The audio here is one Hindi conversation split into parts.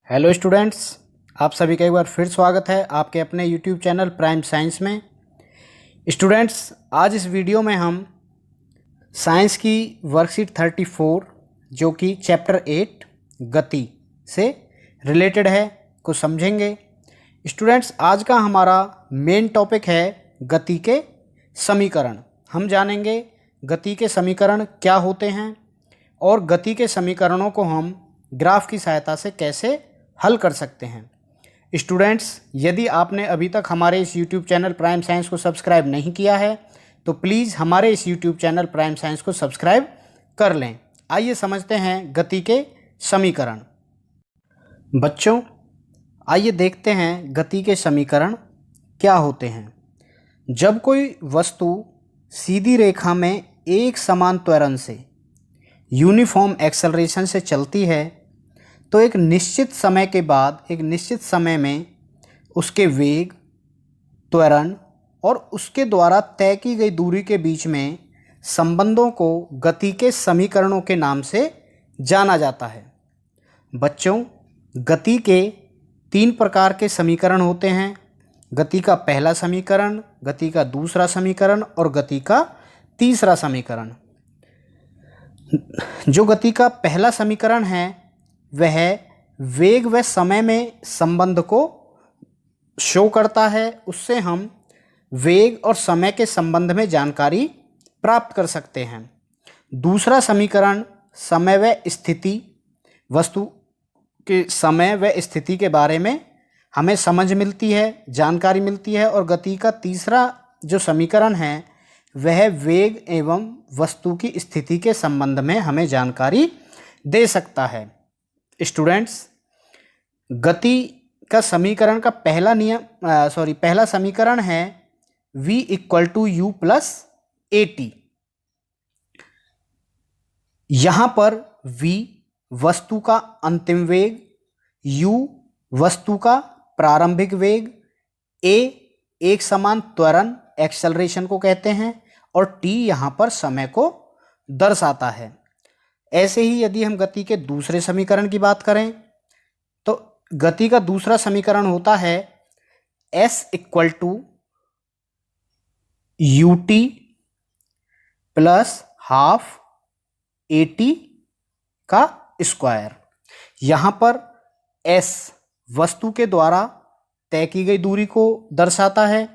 हेलो स्टूडेंट्स, आप सभी का एक बार फिर स्वागत है आपके अपने यूट्यूब चैनल प्राइम साइंस में। स्टूडेंट्स, आज इस वीडियो में हम साइंस की वर्कशीट 34 जो कि चैप्टर 8 गति से रिलेटेड है को समझेंगे। स्टूडेंट्स, आज का हमारा मेन टॉपिक है गति के समीकरण। हम जानेंगे गति के समीकरण क्या होते हैं और गति के समीकरणों को हम ग्राफ की सहायता से कैसे हल कर सकते हैं। स्टूडेंट्स, यदि आपने अभी तक हमारे इस यूट्यूब चैनल प्राइम साइंस को सब्सक्राइब नहीं किया है तो प्लीज़ हमारे इस यूट्यूब चैनल प्राइम साइंस को सब्सक्राइब कर लें। आइए समझते हैं गति के समीकरण। बच्चों, आइए देखते हैं गति के समीकरण क्या होते हैं। जब कोई वस्तु सीधी रेखा में एक समान त्वरण से यूनिफॉर्म एक्सेलरेशन से चलती है तो एक निश्चित समय के बाद एक निश्चित समय में उसके वेग, त्वरण और उसके द्वारा तय की गई दूरी के बीच में संबंधों को गति के समीकरणों के नाम से जाना जाता है। बच्चों, गति के 3 प्रकार के समीकरण होते हैं। गति का पहला समीकरण, गति का दूसरा समीकरण और गति का तीसरा समीकरण। जो गति का पहला समीकरण है वह वेग व समय में संबंध को शो करता है। उससे हम वेग और समय के संबंध में जानकारी प्राप्त कर सकते हैं। दूसरा समीकरण समय व स्थिति, वस्तु के समय व स्थिति के बारे में हमें समझ मिलती है, जानकारी मिलती है। और गति का तीसरा जो समीकरण है वह वेग एवं वस्तु की स्थिति के संबंध में हमें जानकारी दे सकता है। स्टूडेंट्स, गति का समीकरण का पहला समीकरण है v = u + at। यहाँ पर v वस्तु का अंतिम वेग, u वस्तु का प्रारंभिक वेग, a एक समान त्वरण एक्सेलरेशन को कहते हैं और t यहाँ पर समय को दर्शाता है। ऐसे ही यदि हम गति के दूसरे समीकरण की बात करें तो गति का दूसरा समीकरण होता है s = ut + ½ at का स्क्वायर। यहाँ पर s वस्तु के द्वारा तय की गई दूरी को दर्शाता है,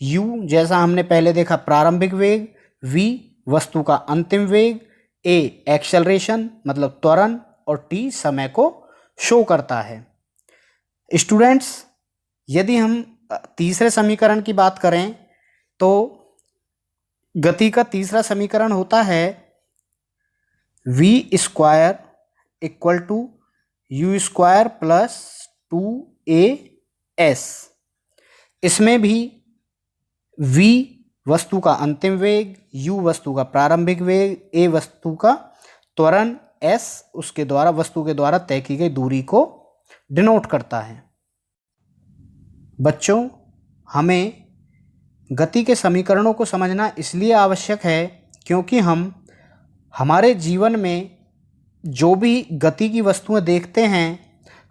u जैसा हमने पहले देखा प्रारंभिक वेग, v वस्तु का अंतिम वेग, a एक्सेलरेशन मतलब त्वरण और t समय को शो करता है। स्टूडेंट्स, यदि हम तीसरे समीकरण की बात करें तो गति का तीसरा समीकरण होता है v² = u² + 2as। इसमें भी v वस्तु का अंतिम वेग, u वस्तु का प्रारंभिक वेग, a वस्तु का त्वरण, s उसके द्वारा वस्तु के द्वारा तय की गई दूरी को डिनोट करता है। बच्चों, हमें गति के समीकरणों को समझना इसलिए आवश्यक है क्योंकि हम हमारे जीवन में जो भी गति की वस्तुएं देखते हैं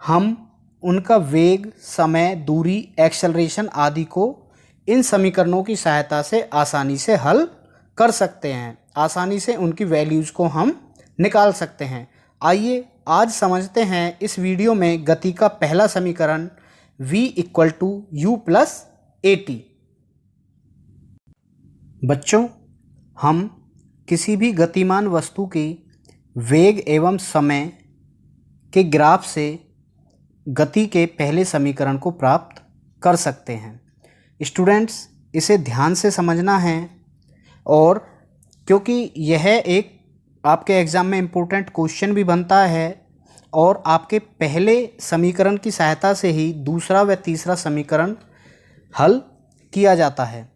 हम उनका वेग, समय, दूरी, एक्सेलरेशन आदि को इन समीकरणों की सहायता से आसानी से हल कर सकते हैं। आसानी से उनकी वैल्यूज़ को हम निकाल सकते हैं। आइए आज समझते हैं इस वीडियो में गति का पहला समीकरण v = u + at। बच्चों, हम किसी भी गतिमान वस्तु की वेग एवं समय के ग्राफ से गति के पहले समीकरण को प्राप्त कर सकते हैं। स्टूडेंट्स, इसे ध्यान से समझना है और क्योंकि यह एक आपके एग्ज़ाम में इम्पोर्टेंट क्वेश्चन भी बनता है और आपके पहले समीकरण की सहायता से ही दूसरा व तीसरा समीकरण हल किया जाता है।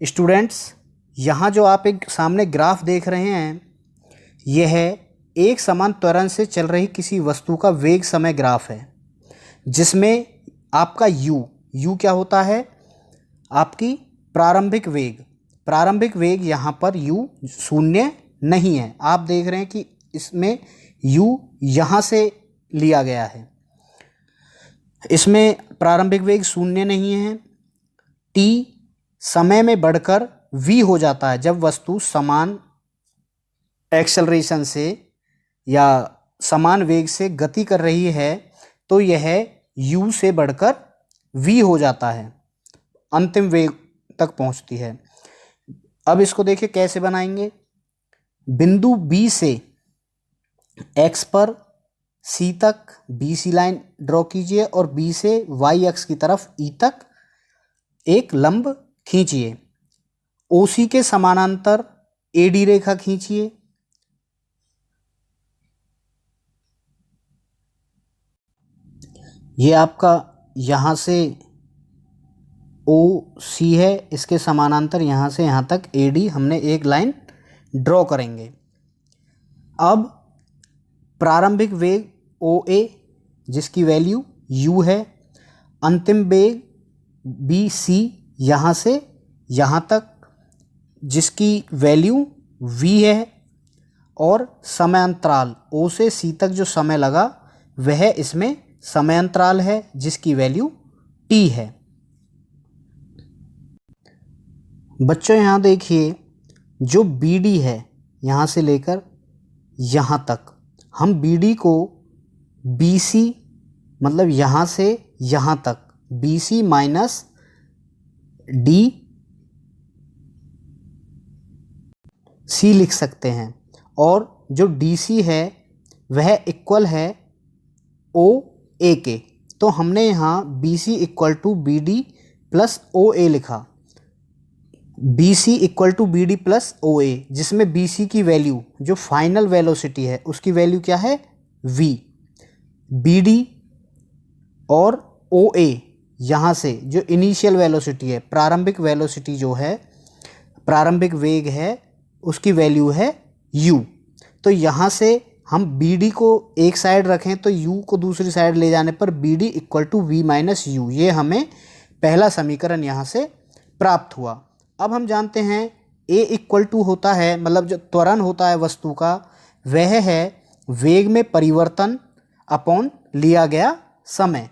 स्टूडेंट्स, यहाँ जो आप एक सामने ग्राफ देख रहे हैं यह एक समान त्वरण से चल रही किसी वस्तु का वेग समय ग्राफ है जिसमें आपका u क्या होता है, आपकी प्रारंभिक वेग यहाँ पर u 0 नहीं है। आप देख रहे हैं कि इसमें u यहाँ से लिया गया है इसमें प्रारंभिक वेग शून्य नहीं है। टी समय में बढ़कर v हो जाता है जब वस्तु समान एक्सेलरेशन से या समान वेग से गति कर रही है, तो यह u से बढ़कर v हो जाता है, अंतिम वेग तक पहुंचती है। अब इसको देखिए कैसे बनाएंगे। बिंदु B से x पर C तक BC लाइन ड्रॉ कीजिए और B से y अक्ष की तरफ E तक एक लंब खींचिए। OC के समानांतर AD रेखा खींचिए। ये आपका यहाँ से OC है, इसके समानांतर यहाँ से यहाँ तक AD हमने एक लाइन ड्रॉ करेंगे। अब प्रारंभिक वेग OA जिसकी वैल्यू u है, अंतिम वेग BC यहाँ से यहाँ तक जिसकी वैल्यू v है, और समय अंतराल O से C तक जो समय लगा वह इसमें समय अंतराल है जिसकी वैल्यू t है। बच्चों यहाँ देखिए, जो BD है यहाँ से लेकर यहाँ तक, हम BD को BC मतलब यहाँ से यहाँ तक BC माइनस डी सी लिख सकते हैं, और जो DC है वह इक्वल है OA के। तो हमने यहाँ BC equal to BD plus OA लिखा। BC equal to BD plus OA, जिसमें BC की वैल्यू जो फाइनल वेलोसिटी है उसकी वैल्यू क्या है v। BD और OA यहाँ से जो इनिशियल वेलोसिटी है, प्रारंभिक वेलोसिटी जो है, प्रारंभिक वेग है, उसकी वैल्यू है u। तो यहाँ से हम BD को एक साइड रखें तो u को दूसरी साइड ले जाने पर BD equal to v minus u, ये हमें पहला समीकरण यहाँ से प्राप्त हुआ। अब हम जानते हैं a इक्वल टू होता है, मतलब जो त्वरण होता है वस्तु का, वह है वेग में परिवर्तन अपॉन लिया गया समय।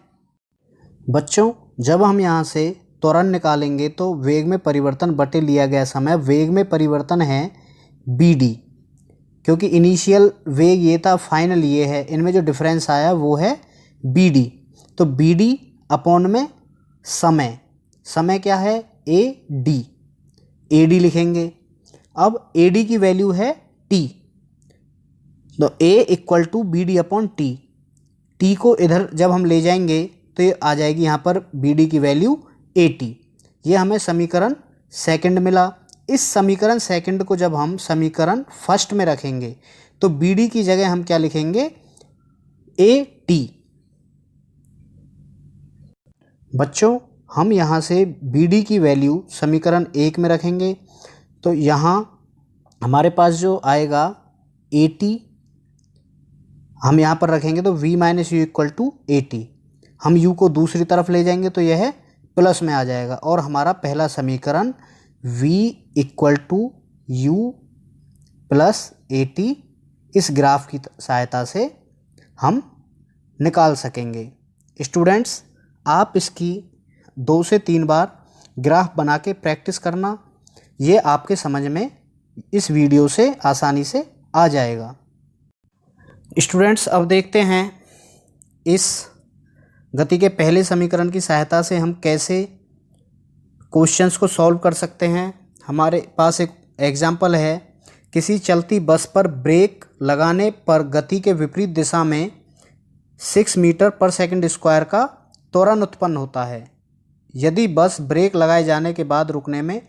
बच्चों जब हम यहाँ से त्वरण निकालेंगे तो वेग में परिवर्तन बटे लिया गया समय, वेग में परिवर्तन है BD, क्योंकि इनिशियल वेग ये था, फाइनल ये है, इनमें जो डिफरेंस आया वो है BD। तो BD अपॉन में समय, समय क्या है AD, AD लिखेंगे। अब AD की वैल्यू है T, तो A equal to BD upon T। T को इधर जब हम ले जाएंगे तो ये आ जाएगी यहाँ पर BD की वैल्यू AT। ये हमें समीकरण सेकंड मिला। इस समीकरण सेकंड को जब हम समीकरण फर्स्ट में रखेंगे तो BD की जगह हम क्या लिखेंगे AT। बच्चों हम यहाँ से BD की वैल्यू समीकरण एक में रखेंगे तो यहाँ हमारे पास जो आएगा AT, हम यहाँ पर रखेंगे तो v minus U equal to AT। हम u को दूसरी तरफ ले जाएंगे तो यह प्लस में आ जाएगा, और हमारा पहला समीकरण v equal to u plus AT इस ग्राफ की सहायता से हम निकाल सकेंगे। स्टूडेंट्स आप इसकी 2 से 3 बार ग्राफ बना के प्रैक्टिस करना, ये आपके समझ में इस वीडियो से आसानी से आ जाएगा। स्टूडेंट्स अब देखते हैं इस गति के पहले समीकरण की सहायता से हम कैसे क्वेश्चंस को सॉल्व कर सकते हैं। हमारे पास एक एग्जाम्पल है, किसी चलती बस पर ब्रेक लगाने पर गति के विपरीत दिशा में 6 मीटर पर सेकंड स्क्वायर का त्वरण उत्पन्न होता है। यदि बस ब्रेक लगाए जाने के बाद रुकने में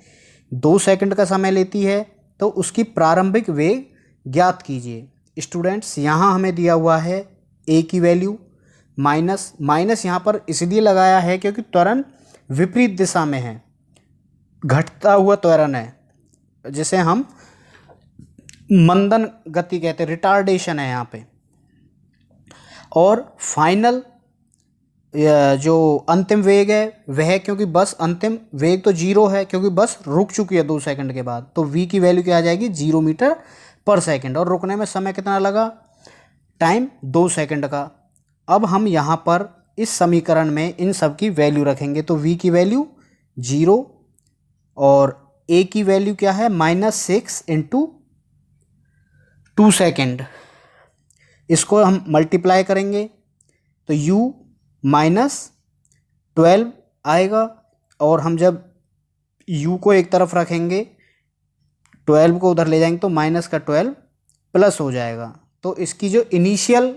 2 सेकंड का समय लेती है तो उसकी प्रारंभिक वेग ज्ञात कीजिए। स्टूडेंट्स यहाँ हमें दिया हुआ है a की वैल्यू, माइनस यहाँ पर इसलिए लगाया है क्योंकि त्वरण विपरीत दिशा में है, घटता हुआ त्वरण है, जिसे हम मंदन गति कहते हैं, रिटार्डेशन है यहाँ पे। और फाइनल जो अंतिम वेग है वह, क्योंकि बस अंतिम वेग तो 0 है क्योंकि बस रुक चुकी है 2 सेकंड के बाद, तो v की वैल्यू क्या आ जाएगी 0 मीटर पर सेकंड, और रुकने में समय कितना लगा, टाइम 2 सेकंड का। अब हम यहाँ पर इस समीकरण में इन सब की वैल्यू रखेंगे। तो v की वैल्यू 0 और a की वैल्यू क्या है -6 × 2 सेकेंड। इसको हम मल्टीप्लाई करेंगे तो u -12 आएगा, और हम जब u को एक तरफ रखेंगे 12 को उधर ले जाएंगे तो -12 प्लस हो जाएगा। तो इसकी जो इनिशियल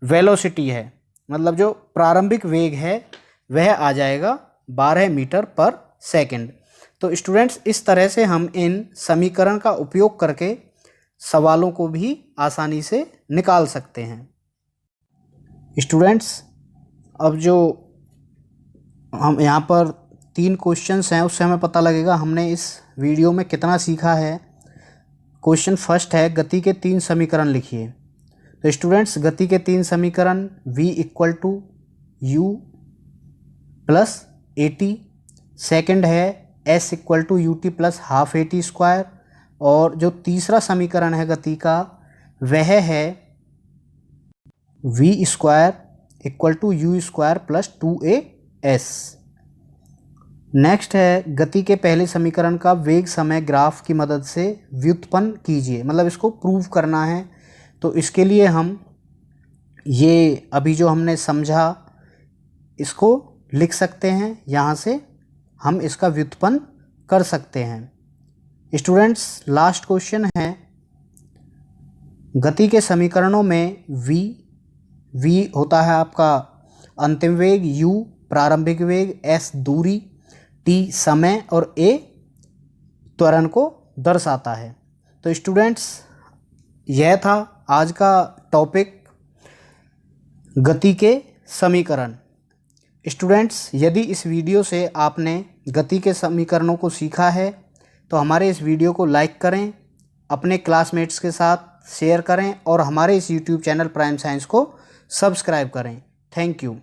वेलोसिटी है, मतलब जो प्रारंभिक वेग है, वह आ जाएगा 12 मीटर पर सेकंड। तो स्टूडेंट्स, इस तरह से हम इन समीकरण का उपयोग करके सवालों को भी आसानी से निकाल सकते हैं। स्टूडेंट्स, अब जो हम यहाँ पर 3 क्वेश्चंस हैं उससे हमें पता लगेगा हमने इस वीडियो में कितना सीखा है। क्वेश्चन फर्स्ट है, गति के 3 समीकरण लिखिए। तो स्टूडेंट्स, गति के 3 समीकरण v = u + at। सेकंड है s = ut + ½ at²। और जो तीसरा समीकरण है गति का, वह है v² = u² + 2as। नेक्स्ट है, गति के पहले समीकरण का वेग समय ग्राफ की मदद से व्युत्पन्न कीजिए, मतलब इसको प्रूव करना है। तो इसके लिए हम ये अभी जो हमने समझा इसको लिख सकते हैं, यहाँ से हम इसका व्युत्पन्न कर सकते हैं। स्टूडेंट्स, लास्ट क्वेश्चन है, गति के समीकरणों में v होता है आपका अंतिम वेग, u प्रारंभिक वेग, s दूरी, t समय और a त्वरण को दर्शाता है। तो स्टूडेंट्स, यह था आज का टॉपिक, गति के समीकरण। स्टूडेंट्स, यदि इस वीडियो से आपने गति के समीकरणों को सीखा है तो हमारे इस वीडियो को लाइक करें, अपने क्लासमेट्स के साथ शेयर करें और हमारे इस यूट्यूब चैनल प्राइम साइंस को सब्सक्राइब करें। Thank you.